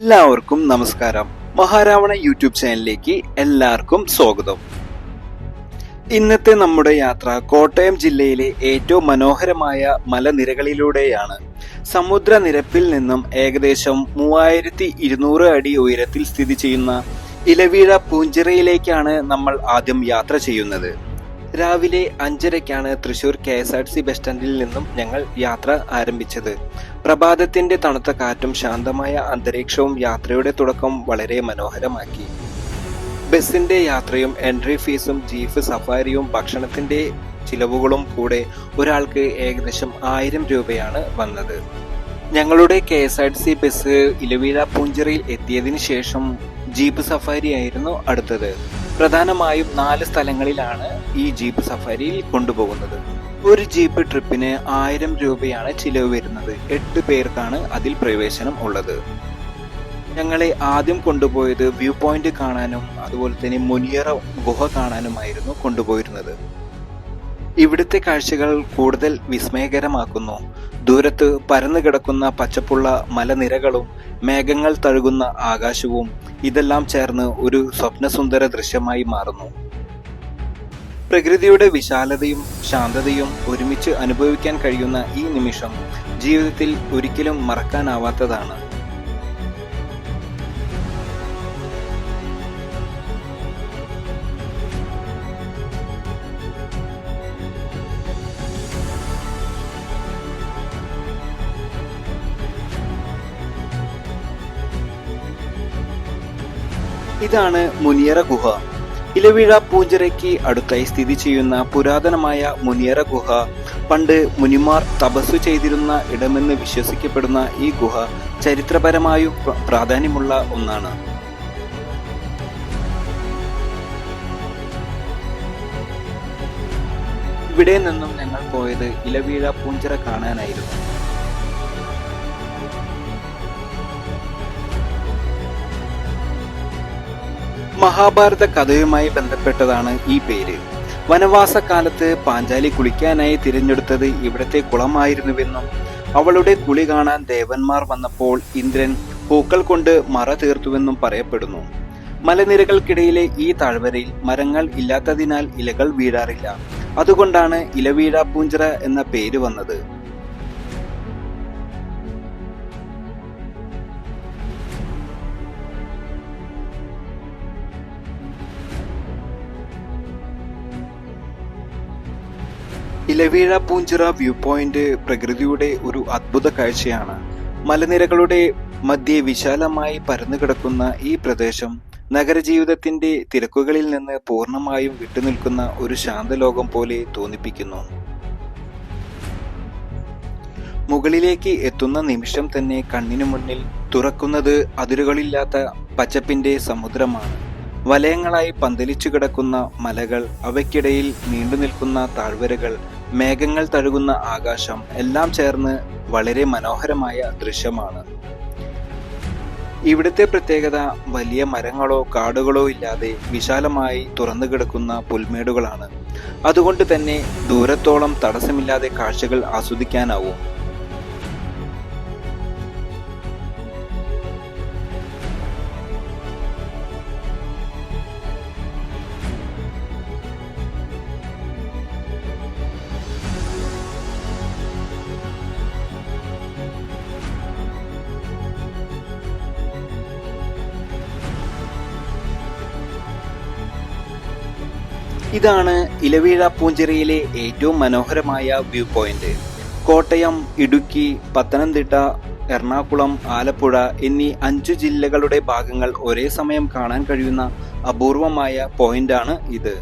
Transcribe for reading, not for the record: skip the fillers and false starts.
എല്ലാവർക്കും നമസ്കാരം. മഹാരാവണ യൂട്യൂബ് ചാനലിലേക്ക് എല്ലാവർക്കും സ്വാഗതം. ഇന്നത്തെ നമ്മുടെ യാത്ര കോട്ടയം ജില്ലയിലെ ഏറ്റവും മനോഹരമായ മലനിരകളിലൂടെയാണ്. സമുദ്രനിരപ്പിൽ നിന്നും ഏകദേശം 3200 അടി ഉയരത്തിൽ സ്ഥിതി ചെയ്യുന്ന ഇലവീഴ പൂഞ്ചിറയിലേക്കാണ് നമ്മൾ ആദ്യം യാത്ര ചെയ്യുന്നത്. രാവിലെ 5:30ക്കാണ് തൃശൂർ KSRTC ബസ് സ്റ്റാൻഡിൽ നിന്നും ഞങ്ങൾ യാത്ര ആരംഭിച്ചത്. പ്രഭാതത്തിന്റെ തണുത്ത കാറ്റും ശാന്തമായ അന്തരീക്ഷവും യാത്രയുടെ തുടക്കം വളരെ മനോഹരമാക്കി. ബസിന്റെ യാത്രയും എൻട്രി ഫീസും ജീപ്പ് സഫാരിയും ഭക്ഷണത്തിന്റെ ചിലവുകളും കൂടെ ഒരാൾക്ക് ഏകദേശം 1000 രൂപയാണ് വന്നത്. ഞങ്ങളുടെ KSRTC ബസ് ഇലവീഴ പൂഞ്ചിറയിൽ എത്തിയതിനു ശേഷം ജീപ്പ് സഫാരി ആയിരുന്നു അടുത്തത്. പ്രധാനമായും 4 സ്ഥലങ്ങളിലാണ് ഈ ജീപ്പ് സഫാരിയിൽ കൊണ്ടുപോകുന്നത്. ഒരു ജീപ്പ് ട്രിപ്പിന് 1000 രൂപയാണ് ചിലവ് വരുന്നത്. 8 പേർക്കാണ് അതിൽ പ്രവേശനം ഉള്ളത്. ഞങ്ങളെ ആദ്യം കൊണ്ടുപോയത് വ്യൂ പോയിന്റ് കാണാനും അതുപോലെ തന്നെ മുനിയറ ഗുഹ കാണാനുമായിരുന്നു കൊണ്ടുപോയിരുന്നത്. ഇവിടുത്തെ കാഴ്ചകൾ കൂടുതൽ വിസ്മയകരമാക്കുന്നു. ദൂരത്ത് പരന്നു കിടക്കുന്ന പച്ചപ്പുള്ള മലനിരകളും മേഘങ്ങൾ തഴുകുന്ന ആകാശവും ഇതെല്ലാം ചേർന്ന് ഒരു സ്വപ്നസുന്ദര ദൃശ്യമായി മാറുന്നു. പ്രകൃതിയുടെ വിശാലതയും ശാന്തതയും ഒരുമിച്ച് അനുഭവിക്കാൻ കഴിയുന്ന ഈ നിമിഷം ജീവിതത്തിൽ ഒരിക്കലും മറക്കാനാവാത്തതാണ്. ഇതാണ് മുനിയറ ഗുഹ. ഇലവീഴ പൂഞ്ചിറയ്ക്ക് അടുത്തായി സ്ഥിതി ചെയ്യുന്ന പുരാതനമായ മുനിയറ ഗുഹ പണ്ട് മുനിമാർ തപസ്സു ചെയ്തിരുന്ന ഇടമെന്ന് വിശ്വസിക്കപ്പെടുന്ന ഈ ഗുഹ ചരിത്രപരമായും പ്രാധാന്യമുള്ള ഒന്നാണ്. ഇവിടെ നിന്നും ഞങ്ങൾ പോയത് ഇലവീഴ പൂഞ്ചിറ കാണാനായിരുന്നു. മഹാഭാരത കഥയുമായി ബന്ധപ്പെട്ടതാണ് ഈ പേര്. വനവാസകാലത്ത് പാഞ്ചാലി കുളിക്കാനായി തിരഞ്ഞെടുത്തത് ഇവിടത്തെ കുളമായിരുന്നുവെന്നും അവളുടെ കുളി കാണാൻ ദേവന്മാർ വന്നപ്പോൾ ഇന്ദ്രൻ പൂക്കൾ കൊണ്ട് മറ തീർത്തുവെന്നും പറയപ്പെടുന്നു. മലനിരകൾക്കിടയിലെ ഈ താഴ്വരയിൽ മരങ്ങൾ ഇല്ലാത്തതിനാൽ ഇലകൾ വീഴാറില്ല. അതുകൊണ്ടാണ് ഇലവീഴ പൂഞ്ചിറ എന്ന പേര് വന്നത്. ഇലവീഴ പൂഞ്ചിറ വ്യൂ പോയിന്റ് പ്രകൃതിയുടെ ഒരു അദ്ഭുത കാഴ്ചയാണ്. മലനിരകളുടെ മധ്യേ വിശാലമായി പരന്നുകിടക്കുന്ന ഈ പ്രദേശം നഗരജീവിതത്തിന്റെ തിരക്കുകളിൽ നിന്ന് പൂർണ്ണമായും വിട്ടുനിൽക്കുന്ന ഒരു ശാന്തലോകം പോലെ തോന്നിപ്പിക്കുന്നു. മുകളിലേക്ക് എത്തുന്ന നിമിഷം തന്നെ കണ്ണിനു മുന്നിൽ തുറക്കുന്നത് അതിരുകളില്ലാത്ത പച്ചപ്പിന്റെ സമുദ്രമാണ്. വലയങ്ങളായി പന്തലിച്ചു കിടക്കുന്ന മലകൾ, അവയ്ക്കിടയിൽ നീണ്ടുനിൽക്കുന്ന താഴ്വരകൾ, മേഘങ്ങൾ തഴുകുന്ന ആകാശം എല്ലാം ചേർന്ന് വളരെ മനോഹരമായ ദൃശ്യമാണ്. ഇവിടുത്തെ പ്രത്യേകത വലിയ മരങ്ങളോ കാടുകളോ ഇല്ലാതെ വിശാലമായി തുറന്നു കിടക്കുന്ന പുൽമേടുകളാണ്. അതുകൊണ്ട് തന്നെ ദൂരത്തോളം തടസ്സമില്ലാതെ കാഴ്ചകൾ ആസ്വദിക്കാനാവും. ഇതാണ് ഇലവീഴ പൂഞ്ചിറയിലെ ഏറ്റവും മനോഹരമായ വ്യൂ പോയിന്റ്. കോട്ടയം, ഇടുക്കി, പത്തനംതിട്ട, എറണാകുളം, ആലപ്പുഴ എന്നീ 5 ജില്ലകളുടെ ഭാഗങ്ങൾ ഒരേ സമയം കാണാൻ കഴിയുന്ന അപൂർവമായ പോയിന്റാണ് ഇത്.